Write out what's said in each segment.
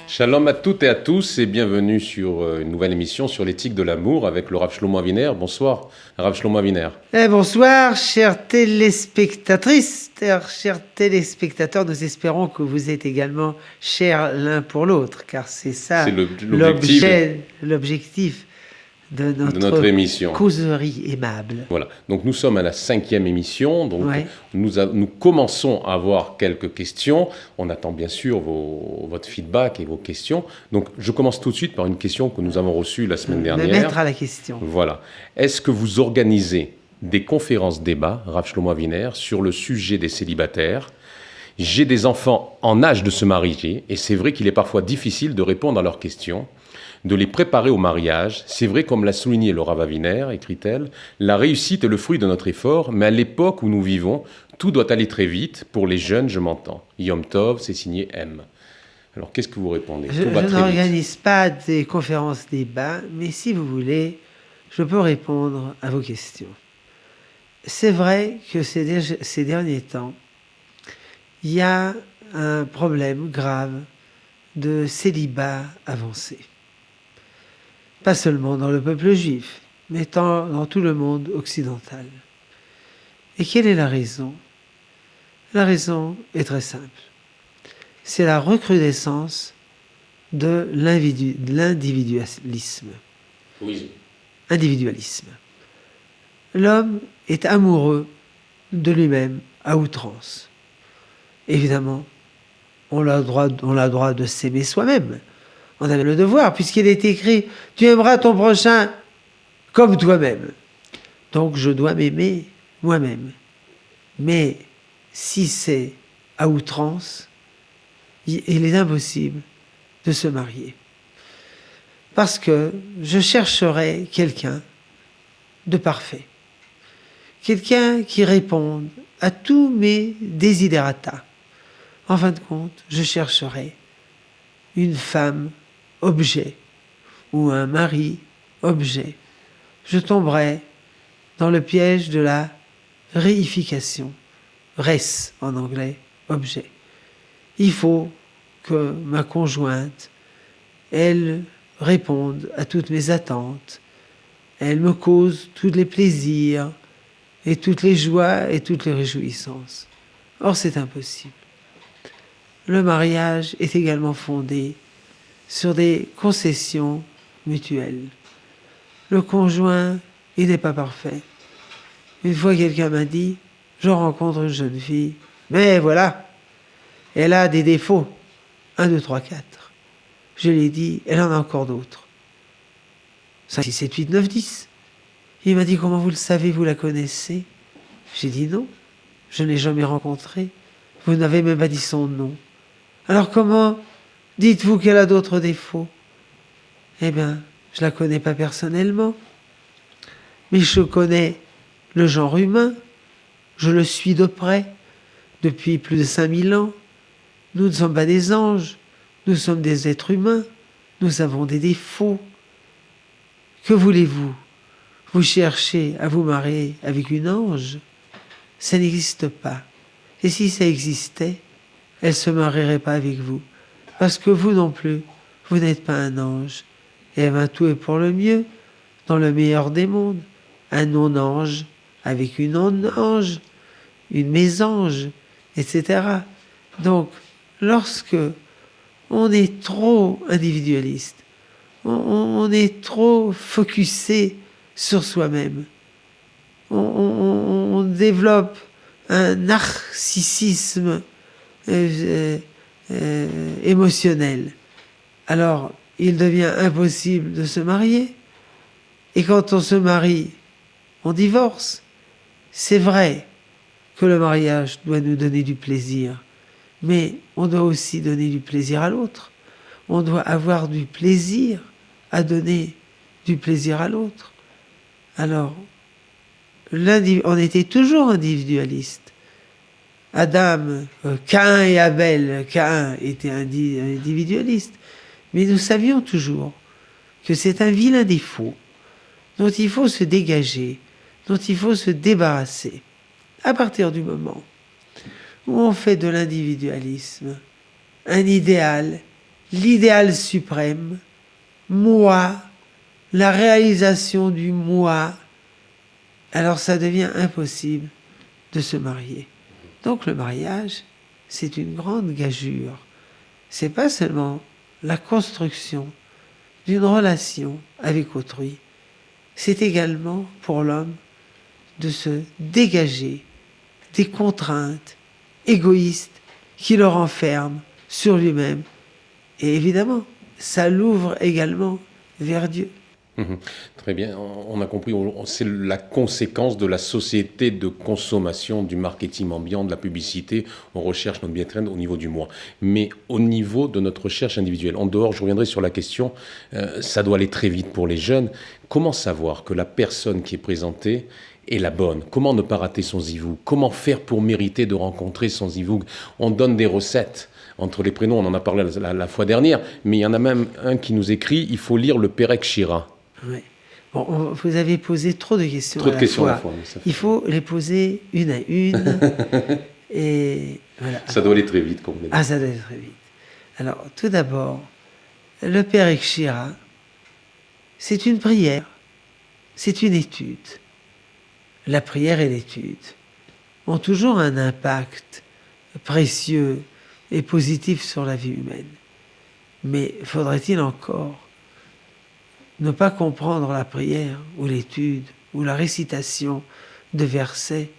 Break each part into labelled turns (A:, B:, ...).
A: Shalom à toutes et à tous et bienvenue sur une nouvelle émission sur l'éthique de l'amour avec le Rav Shlomo Aviner. Bonsoir, Rav Shlomo Aviner.
B: Bonsoir, chères téléspectatrices, chers téléspectateurs. Nous espérons que vous êtes également chers l'un pour l'autre, car c'est ça l'objectif de notre
A: émission.
B: Causerie aimable.
A: Voilà, donc nous sommes à la 5e émission, donc nous commençons à avoir quelques questions. On attend bien sûr votre feedback et vos questions. Donc je commence tout de suite par une question que nous avons reçue la semaine dernière.
B: Me mettre à la question.
A: Voilà. Est-ce que vous organisez des conférences débats, Rav Shlomo Aviner, sur le sujet des célibataires? J'ai des enfants en âge de se marier et c'est vrai qu'il est parfois difficile de répondre à leurs questions, de les préparer au mariage. C'est vrai, comme l'a souligné le Rav Aviner, écrit-elle, la réussite est le fruit de notre effort, mais à l'époque où nous vivons, tout doit aller très vite. Pour les jeunes, je m'entends. Yom Tov, c'est signé M. Alors, qu'est-ce que vous répondez?
B: Je n'organise pas des conférences débats, mais si vous voulez, je peux répondre à vos questions. C'est vrai que ces derniers temps, il y a un problème grave de célibat avancé. Pas seulement dans le peuple juif, mais dans tout le monde occidental. Et quelle est la raison? La raison est très simple. C'est la recrudescence de l'individualisme.
A: Oui.
B: Individualisme. L'homme est amoureux de lui-même à outrance. Évidemment, on a le droit de s'aimer soi-même. On a le devoir, puisqu'il est écrit « Tu aimeras ton prochain comme toi-même ». Donc je dois m'aimer moi-même. Mais si c'est à outrance, il est impossible de se marier. Parce que je chercherai quelqu'un de parfait. Quelqu'un qui réponde à tous mes desiderata. En fin de compte, je chercherai une femme objet ou un mari objet. Je tomberai dans le piège de la réification. Res en anglais, objet. Il faut que ma conjointe, elle réponde à toutes mes attentes. Elle me cause tous les plaisirs et toutes les joies et toutes les réjouissances. Or, c'est impossible. Le mariage est également fondé sur des concessions mutuelles. Le conjoint, il n'est pas parfait. Une fois, quelqu'un m'a dit, je rencontre une jeune fille, mais voilà, elle a des défauts. 1, 2, 3, 4. Je lui ai dit, elle en a encore d'autres. 5, 6, 7, 8, 9, 10. Il m'a dit, comment vous le savez, vous la connaissez? J'ai dit non, je ne l'ai jamais rencontrée. Vous n'avez même pas dit son nom. Alors comment dites-vous qu'elle a d'autres défauts? Eh bien, je ne la connais pas personnellement, mais je connais le genre humain, je le suis de près depuis plus de 5000 ans. Nous ne sommes pas des anges, nous sommes des êtres humains, nous avons des défauts. Que voulez-vous? Vous cherchez à vous marier avec une ange? Ça n'existe pas. Et si ça existait, elle ne se marierait pas avec vous. Parce que vous non plus, vous n'êtes pas un ange. Et bien, tout est pour le mieux, dans le meilleur des mondes. Un non-ange avec une non-ange, une mésange, etc. Donc, lorsque on est trop individualiste, on est trop focusé sur soi-même, on développe un narcissisme émotionnel. Alors, il devient impossible de se marier. Et quand on se marie, on divorce. C'est vrai que le mariage doit nous donner du plaisir, mais on doit aussi donner du plaisir à l'autre. On doit avoir du plaisir à donner du plaisir à l'autre. Alors, on était toujours individualiste. Adam, Caïn et Abel, Caïn était individualiste. Mais nous savions toujours que c'est un vilain défaut dont il faut se dégager, dont il faut se débarrasser. À partir du moment où on fait de l'individualisme un idéal l'idéal suprême, moi, la réalisation du moi, alors ça devient impossible de se marier. Donc le mariage, c'est une grande gageure. C'est pas seulement la construction d'une relation avec autrui, c'est également pour l'homme de se dégager des contraintes égoïstes qui le renferment sur lui-même. Et évidemment, ça l'ouvre également vers Dieu.
A: Très bien, on a compris, c'est la conséquence de la société de consommation, du marketing ambiant, de la publicité. On recherche notre bien-être au niveau du moi. Mais au niveau de notre recherche individuelle, en dehors, je reviendrai sur la question, ça doit aller très vite pour les jeunes. Comment savoir que la personne qui est présentée est la bonne? Comment ne pas rater son zivou? Comment faire pour mériter de rencontrer son zivou? On donne des recettes. Entre les prénoms, on en a parlé la fois dernière, mais il y en a même un qui nous écrit, il faut lire le Pérec Shira.
B: Ouais. Bon, vous avez posé trop de questions
A: Trop de questions à la fois.
B: Il faut les poser une à une. Et voilà.
A: Ça doit aller très vite, comme vous l'avez dit.
B: Ah, ça doit aller très vite. Alors, tout d'abord, le Père Ekshira, c'est une prière, c'est une étude. La prière et l'étude ont toujours un impact précieux et positif sur la vie humaine. Mais faudrait-il encore ne pas comprendre la prière ou l'étude ou la récitation de versets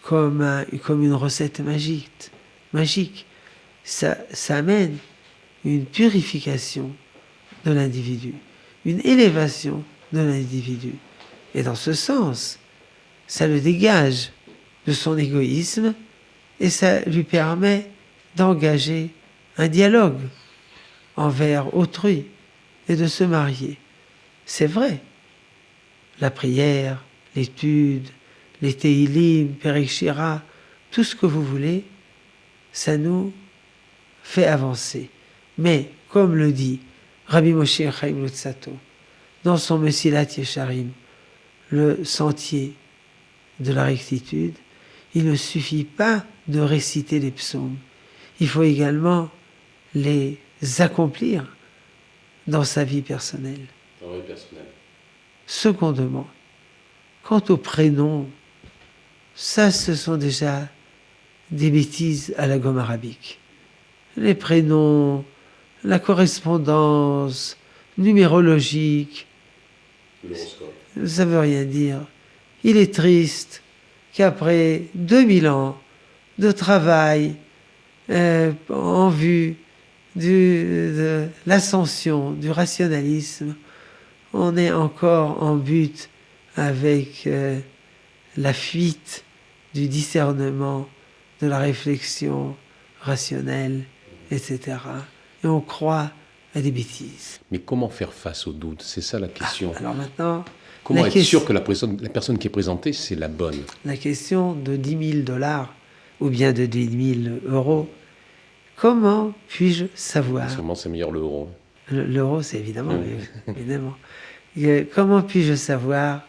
B: comme une recette magique. Ça amène une purification de l'individu, une élévation de l'individu. Et dans ce sens, ça le dégage de son égoïsme et ça lui permet d'engager un dialogue envers autrui et de se marier. C'est vrai, la prière, l'étude, les Teilim, Pérec Shira, tout ce que vous voulez, ça nous fait avancer. Mais, comme le dit Rabbi Moshe Chaim Luzzatto, dans son Mesilat Yesharim, le sentier de la rectitude, il ne suffit pas de réciter les psaumes, il faut également les accomplir dans sa vie personnelle. Secondement, quant au prénom, ça ce sont déjà des bêtises à la gomme arabique. Les prénoms, la correspondance numérologique, ça ne veut rien dire. Il est triste qu'après 2000 ans de travail en vue de l'ascension du rationalisme, on est encore en but avec la fuite du discernement, de la réflexion rationnelle, etc. Et on croit à des bêtises.
A: Mais comment faire face au doute? C'est ça la question.
B: Alors maintenant,
A: comment être sûr que la personne qui est présentée, c'est la bonne?
B: La question de 10 000 $ ou bien de 10 000 €, comment puis-je savoir?
A: Sûrement, c'est meilleur l'euro.
B: L'euro, c'est évidemment, évidemment. Comment puis-je savoir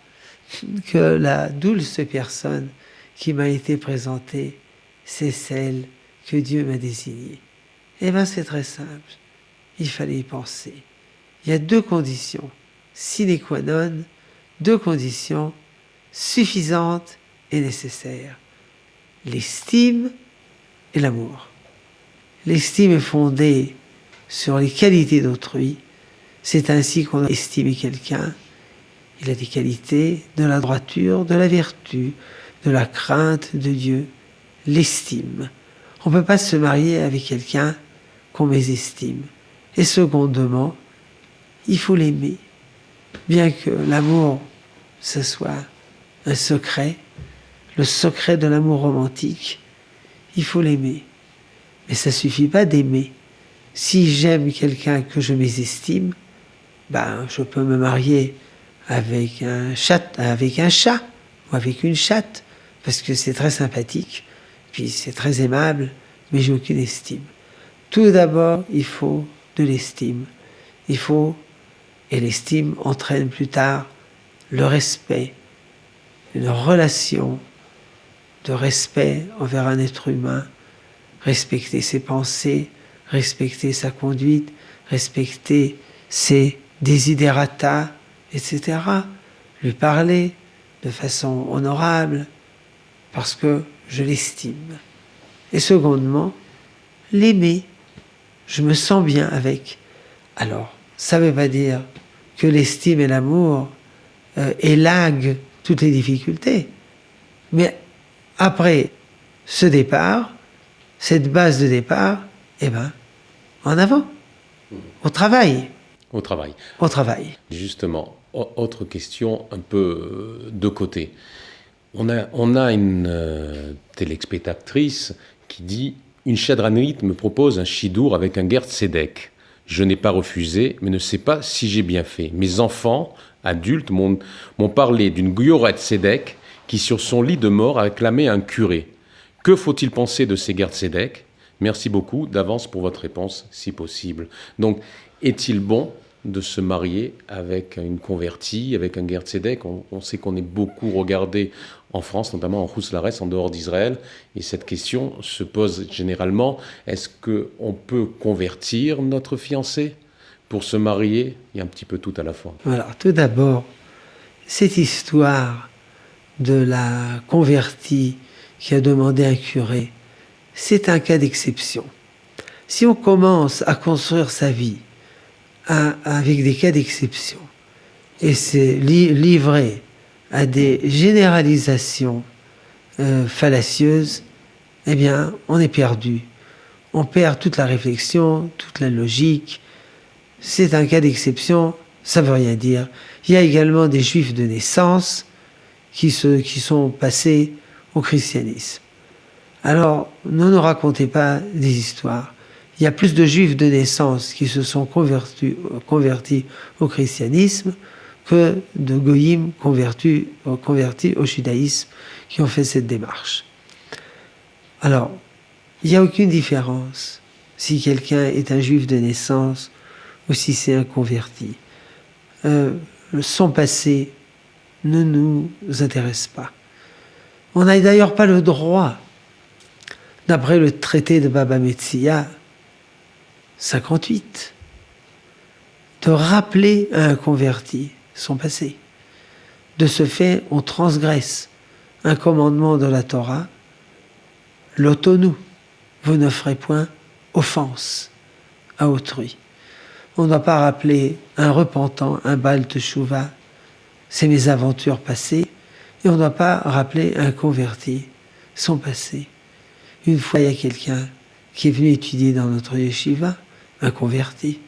B: que la douce personne qui m'a été présentée, c'est celle que Dieu m'a désignée? Eh bien, c'est très simple. Il fallait y penser. Il y a 2 conditions, sine qua non, 2 conditions suffisantes et nécessaires. L'estime et l'amour. L'estime est fondée sur les qualités d'autrui. C'est ainsi qu'on doit estimer quelqu'un. Il a des qualités, de la droiture, de la vertu, de la crainte de Dieu, l'estime. On ne peut pas se marier avec quelqu'un qu'on mésestime. Et secondement, il faut l'aimer. Bien que l'amour, ce soit un secret, le secret de l'amour romantique, il faut l'aimer. Mais ça ne suffit pas d'aimer. Si j'aime quelqu'un que je mésestime, ben, je peux me marier avec un chat ou avec une chatte, parce que c'est très sympathique, puis c'est très aimable, mais j'ai aucune estime. Tout d'abord, il faut de l'estime. Et l'estime entraîne plus tard le respect, une relation de respect envers un être humain, respecter ses pensées, respecter sa conduite, respecter ses desiderata, etc. Lui parler de façon honorable, parce que je l'estime. Et secondement, l'aimer. Je me sens bien avec. Alors, ça ne veut pas dire que l'estime et l'amour élaguent toutes les difficultés. Mais après ce départ, cette base de départ, eh ben, en avant, au travail.
A: Au travail.
B: Au travail.
A: Justement, autre question un peu de côté. On a une téléspectatrice qui dit « Une chadranite me propose un chidour avec un Gerd Tzedek. Je n'ai pas refusé, mais ne sais pas si j'ai bien fait. Mes enfants, adultes, m'ont parlé d'une Giorat Tzedek qui, sur son lit de mort, a acclamé un curé. Que faut-il penser de ces Gerd Tzedek? Merci beaucoup d'avance pour votre réponse, si possible. » Donc, est-il bon de se marier avec une convertie, avec un Gerd Tzedek? On sait qu'on est beaucoup regardé en France, notamment en Rousselarès, en dehors d'Israël. Et cette question se pose généralement, est-ce qu'on peut convertir notre fiancé pour se marier? Il y a un petit peu tout à la fois.
B: Alors, tout d'abord, cette histoire de la convertie qui a demandé un curé, c'est un cas d'exception. Si on commence à construire sa vie avec des cas d'exception, et c'est livré à des généralisations fallacieuses, eh bien, on est perdu. On perd toute la réflexion, toute la logique. C'est un cas d'exception, ça ne veut rien dire. Il y a également des juifs de naissance qui sont passés au christianisme. Alors, ne nous racontez pas des histoires. Il y a plus de juifs de naissance qui se sont convertis au christianisme que de goyim convertis au judaïsme qui ont fait cette démarche. Alors, il n'y a aucune différence si quelqu'un est un juif de naissance ou si c'est un converti. Son passé ne nous intéresse pas. On n'a d'ailleurs pas le droit, d'après le traité de Baba Metzia 58, de rappeler à un converti son passé. De ce fait, on transgresse un commandement de la Torah, l'otonu, vous ne ferez point offense à autrui. On ne doit pas rappeler un repentant, un Baal Teshuva, ses mésaventures passées, et on ne doit pas rappeler un converti son passé. Une fois, il y a quelqu'un qui est venu étudier dans notre yeshiva, un converti.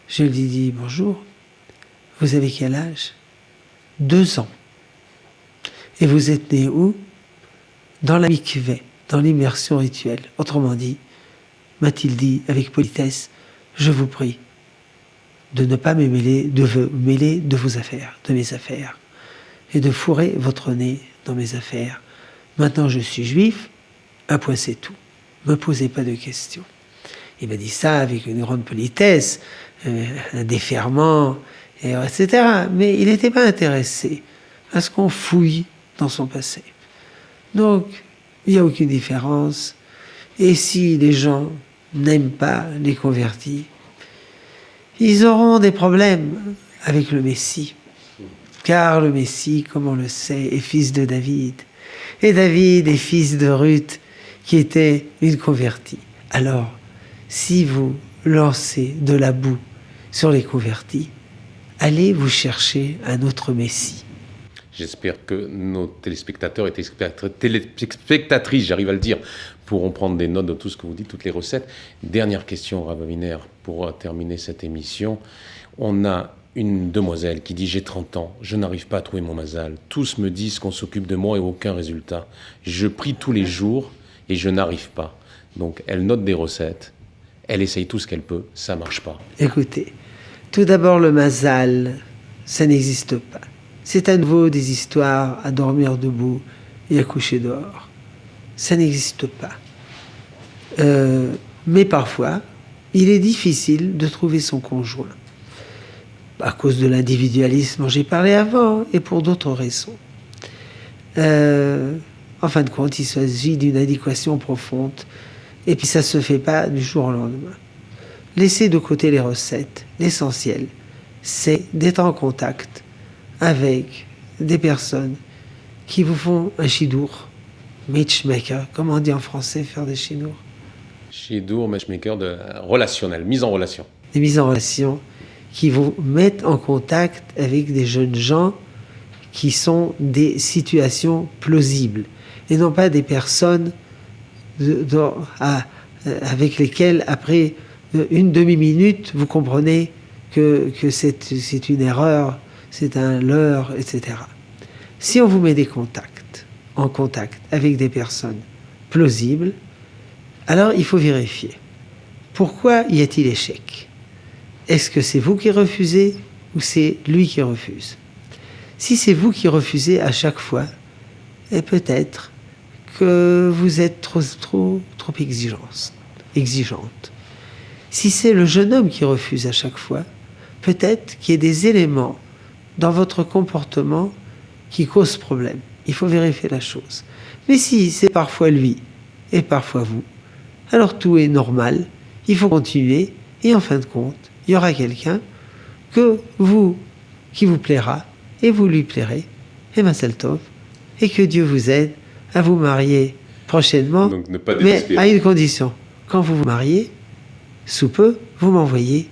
B: Je lui ai dit, bonjour, vous avez quel âge? 2 ans. Et vous êtes né où? Dans la mikveh, dans l'immersion rituelle. Autrement dit, m'a-t-il dit avec politesse, je vous prie de ne pas me mêler de vos affaires, de mes affaires, et de fourrer votre nez dans mes affaires. Maintenant je suis juif, un point c'est tout. Ne me posez pas de questions. Il m'a dit ça avec une grande politesse, un déferment, etc. Mais il n'était pas intéressé à ce qu'on fouille dans son passé. Donc, il n'y a aucune différence. Et si les gens n'aiment pas les convertis, ils auront des problèmes avec le Messie. Car le Messie, comme on le sait, est fils de David. Et David est fils de Ruth, qui était une convertie. Alors, si vous lancez de la boue sur les convertis, allez vous chercher un autre Messie.
A: J'espère que nos téléspectateurs et téléspectatrices, j'arrive à le dire, pourront prendre des notes de tout ce que vous dites, toutes les recettes. Dernière question, Rav Aviner, pour terminer cette émission. On a une demoiselle qui dit « J'ai 30 ans, je n'arrive pas à trouver mon mazal. Tous me disent qu'on s'occupe de moi et aucun résultat. Je prie tous les jours et je n'arrive pas. » Donc, elle note des recettes, elle essaye tout ce qu'elle peut, ça ne marche pas.
B: Écoutez, tout d'abord le mazal, ça n'existe pas. C'est à nouveau des histoires à dormir debout et à coucher dehors. Ça n'existe pas. Mais parfois, il est difficile de trouver son conjoint. À cause de l'individualisme dont j'ai parlé avant et pour d'autres raisons. En fin de compte, il s'agit d'une adéquation profonde Et puis ça ne se fait pas du jour au lendemain. Laissez de côté les recettes. L'essentiel, c'est d'être en contact avec des personnes qui vous font un chidour, matchmaker, comme on dit en français, faire des chidours.
A: Chidour, matchmaker relationnel, mise en relation.
B: Des mises en relation qui vous mettent en contact avec des jeunes gens qui sont des situations plausibles et non pas des personnes avec lesquelles, après une demi-minute, vous comprenez que c'est une erreur, c'est un leurre, etc. Si on vous met en contact avec des personnes plausibles, alors il faut vérifier. Pourquoi y a-t-il échec ? Est-ce que c'est vous qui refusez ou c'est lui qui refuse ? Si c'est vous qui refusez à chaque fois, et peut-être que vous êtes trop exigeante. Si c'est le jeune homme qui refuse à chaque fois, peut-être qu'il y a des éléments dans votre comportement qui causent problème. Il faut vérifier la chose. Mais si c'est parfois lui et parfois vous, alors tout est normal, il faut continuer et en fin de compte, il y aura quelqu'un qui vous plaira et vous lui plairez, et Mazel Tov, et que Dieu vous aide à vous marier prochainement,
A: donc, ne pas
B: mais à une condition. Quand vous vous mariez, sous peu, vous m'envoyez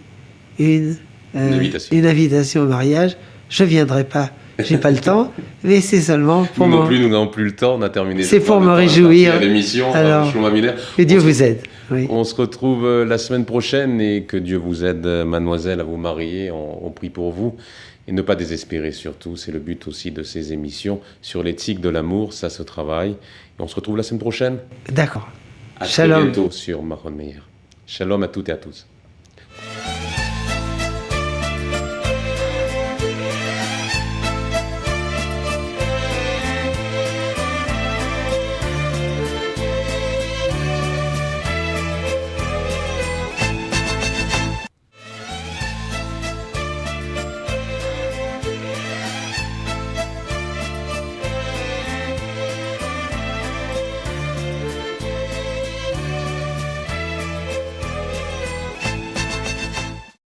B: une invitation au mariage. Je ne viendrai pas, je n'ai pas le temps, mais c'est seulement pour
A: nous non plus, nous n'avons plus le temps, on a terminé.
B: C'est pour me réjouir.
A: L'émission,
B: alors, que Dieu vous aide. Oui.
A: On se retrouve la semaine prochaine et que Dieu vous aide, mademoiselle, à vous marier. On prie pour vous. Et ne pas désespérer surtout, c'est le but aussi de ces émissions sur l'éthique de l'amour, ça se travaille. Et on se retrouve la semaine prochaine.
B: D'accord.
A: À très bientôt sur Mahon Meir. Shalom à toutes et à tous.